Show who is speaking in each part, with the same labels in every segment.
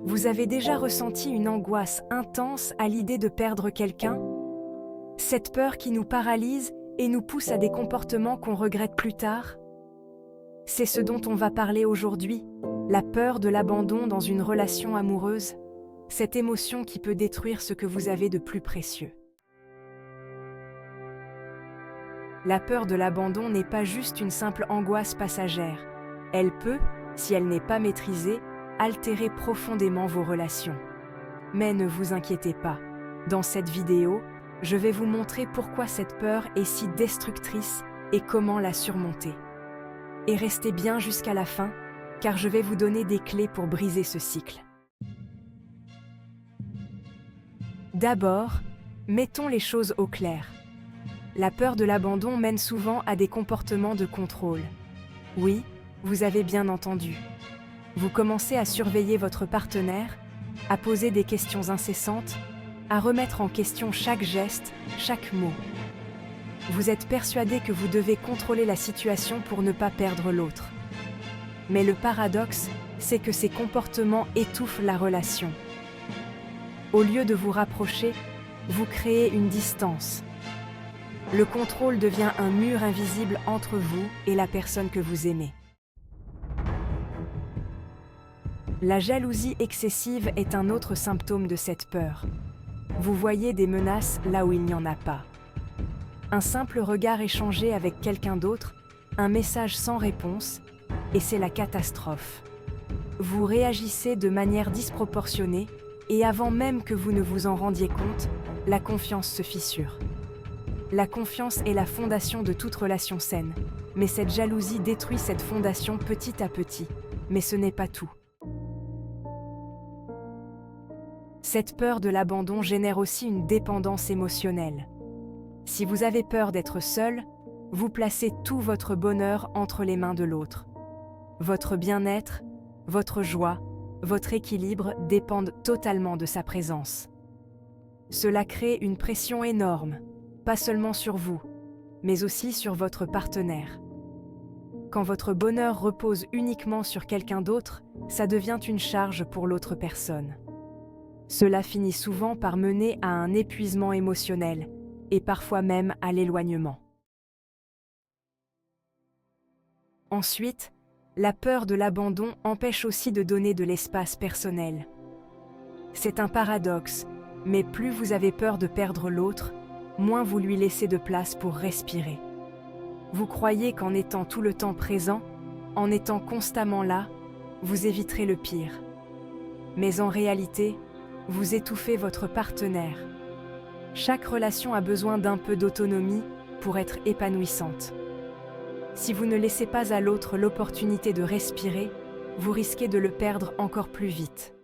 Speaker 1: Vous avez déjà ressenti une angoisse intense à l'idée de perdre quelqu'un? Cette peur qui nous paralyse et nous pousse à des comportements qu'on regrette plus tard? C'est ce dont on va parler aujourd'hui, la peur de l'abandon dans une relation amoureuse, cette émotion qui peut détruire ce que vous avez de plus précieux. La peur de l'abandon n'est pas juste une simple angoisse passagère. Elle peut, si elle n'est pas maîtrisée, altérer profondément vos relations. Mais ne vous inquiétez pas. Dans cette vidéo, je vais vous montrer pourquoi cette peur est si destructrice et comment la surmonter. Et restez bien jusqu'à la fin, car je vais vous donner des clés pour briser ce cycle. D'abord, mettons les choses au clair. La peur de l'abandon mène souvent à des comportements de contrôle. Oui, vous avez bien entendu. Vous commencez à surveiller votre partenaire, à poser des questions incessantes, à remettre en question chaque geste, chaque mot. Vous êtes persuadé que vous devez contrôler la situation pour ne pas perdre l'autre. Mais le paradoxe, c'est que ces comportements étouffent la relation. Au lieu de vous rapprocher, vous créez une distance. Le contrôle devient un mur invisible entre vous et la personne que vous aimez. La jalousie excessive est un autre symptôme de cette peur. Vous voyez des menaces là où il n'y en a pas. Un simple regard échangé avec quelqu'un d'autre, un message sans réponse, et c'est la catastrophe. Vous réagissez de manière disproportionnée, et avant même que vous ne vous en rendiez compte, la confiance se fissure. La confiance est la fondation de toute relation saine, mais cette jalousie détruit cette fondation petit à petit. Mais ce n'est pas tout. Cette peur de l'abandon génère aussi une dépendance émotionnelle. Si vous avez peur d'être seul, vous placez tout votre bonheur entre les mains de l'autre. Votre bien-être, votre joie, votre équilibre dépendent totalement de sa présence. Cela crée une pression énorme, pas seulement sur vous, mais aussi sur votre partenaire. Quand votre bonheur repose uniquement sur quelqu'un d'autre, ça devient une charge pour l'autre personne. Cela finit souvent par mener à un épuisement émotionnel et parfois même à l'éloignement. Ensuite, la peur de l'abandon empêche aussi de donner de l'espace personnel. C'est un paradoxe, mais plus vous avez peur de perdre l'autre, moins vous lui laissez de place pour respirer. Vous croyez qu'en étant tout le temps présent, en étant constamment là, vous éviterez le pire. Mais en réalité, vous étouffez votre partenaire. Chaque relation a besoin d'un peu d'autonomie pour être épanouissante. Si vous ne laissez pas à l'autre l'opportunité de respirer, vous risquez de le perdre encore plus vite.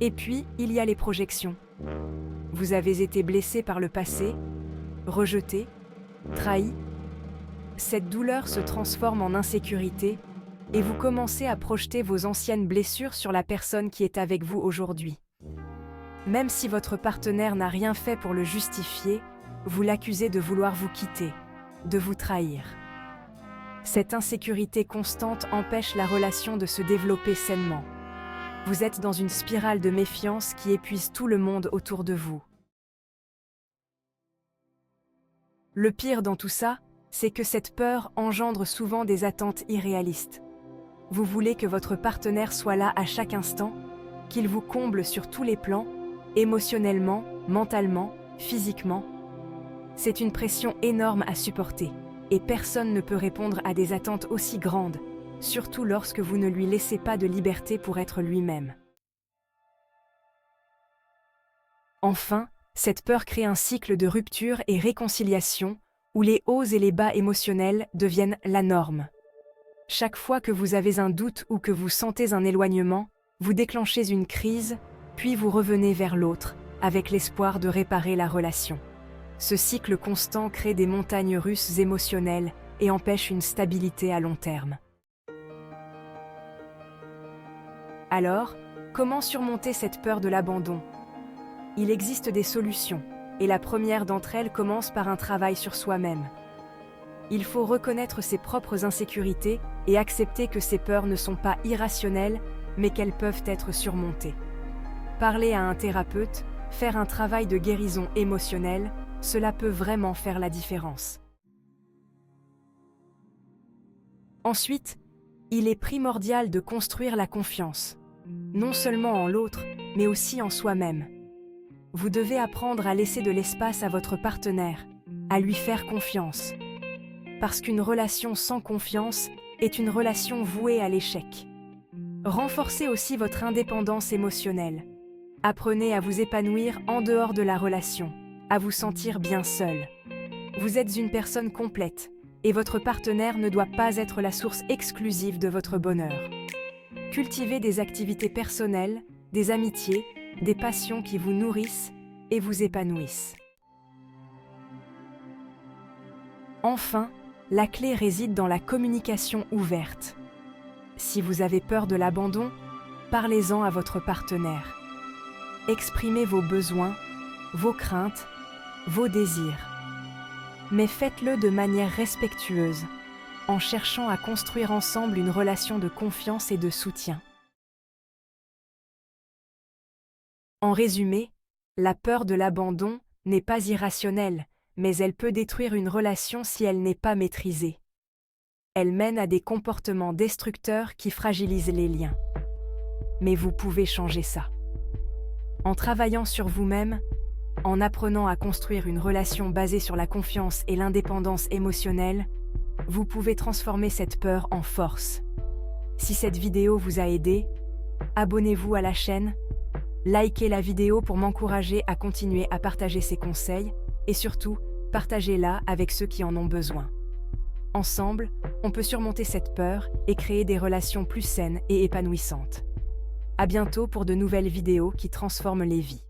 Speaker 1: Et puis, il y a les projections. Vous avez été blessé par le passé, rejeté, trahi. Cette douleur se transforme en insécurité et vous commencez à projeter vos anciennes blessures sur la personne qui est avec vous aujourd'hui. Même si votre partenaire n'a rien fait pour le justifier, vous l'accusez de vouloir vous quitter, de vous trahir. Cette insécurité constante empêche la relation de se développer sainement. Vous êtes dans une spirale de méfiance qui épuise tout le monde autour de vous. Le pire dans tout ça, c'est que cette peur engendre souvent des attentes irréalistes. Vous voulez que votre partenaire soit là à chaque instant, qu'il vous comble sur tous les plans, émotionnellement, mentalement, physiquement. C'est une pression énorme à supporter, et personne ne peut répondre à des attentes aussi grandes, surtout lorsque vous ne lui laissez pas de liberté pour être lui-même. Enfin, cette peur crée un cycle de rupture et réconciliation, où les hauts et les bas émotionnels deviennent la norme. Chaque fois que vous avez un doute ou que vous sentez un éloignement, vous déclenchez une crise, puis vous revenez vers l'autre, avec l'espoir de réparer la relation. Ce cycle constant crée des montagnes russes émotionnelles et empêche une stabilité à long terme. Alors, comment surmonter cette peur de l'abandon? Il existe des solutions, et la première d'entre elles commence par un travail sur soi-même. Il faut reconnaître ses propres insécurités et accepter que ces peurs ne sont pas irrationnelles, mais qu'elles peuvent être surmontées. Parler à un thérapeute, faire un travail de guérison émotionnelle, cela peut vraiment faire la différence. Ensuite, il est primordial de construire la confiance, non seulement en l'autre, mais aussi en soi-même. Vous devez apprendre à laisser de l'espace à votre partenaire, à lui faire confiance. Parce qu'une relation sans confiance est une relation vouée à l'échec. Renforcez aussi votre indépendance émotionnelle. Apprenez à vous épanouir en dehors de la relation, à vous sentir bien seul. Vous êtes une personne complète, et votre partenaire ne doit pas être la source exclusive de votre bonheur. Cultivez des activités personnelles, des amitiés, des passions qui vous nourrissent et vous épanouissent. Enfin, la clé réside dans la communication ouverte. Si vous avez peur de l'abandon, parlez-en à votre partenaire. Exprimez vos besoins, vos craintes, vos désirs. Mais faites-le de manière respectueuse, en cherchant à construire ensemble une relation de confiance et de soutien. En résumé, la peur de l'abandon n'est pas irrationnelle, mais elle peut détruire une relation si elle n'est pas maîtrisée. Elle mène à des comportements destructeurs qui fragilisent les liens. Mais vous pouvez changer ça. En travaillant sur vous-même, en apprenant à construire une relation basée sur la confiance et l'indépendance émotionnelle, vous pouvez transformer cette peur en force. Si cette vidéo vous a aidé, abonnez-vous à la chaîne, likez la vidéo pour m'encourager à continuer à partager ces conseils et surtout, partagez-la avec ceux qui en ont besoin. Ensemble, on peut surmonter cette peur et créer des relations plus saines et épanouissantes. À bientôt pour de nouvelles vidéos qui transforment les vies.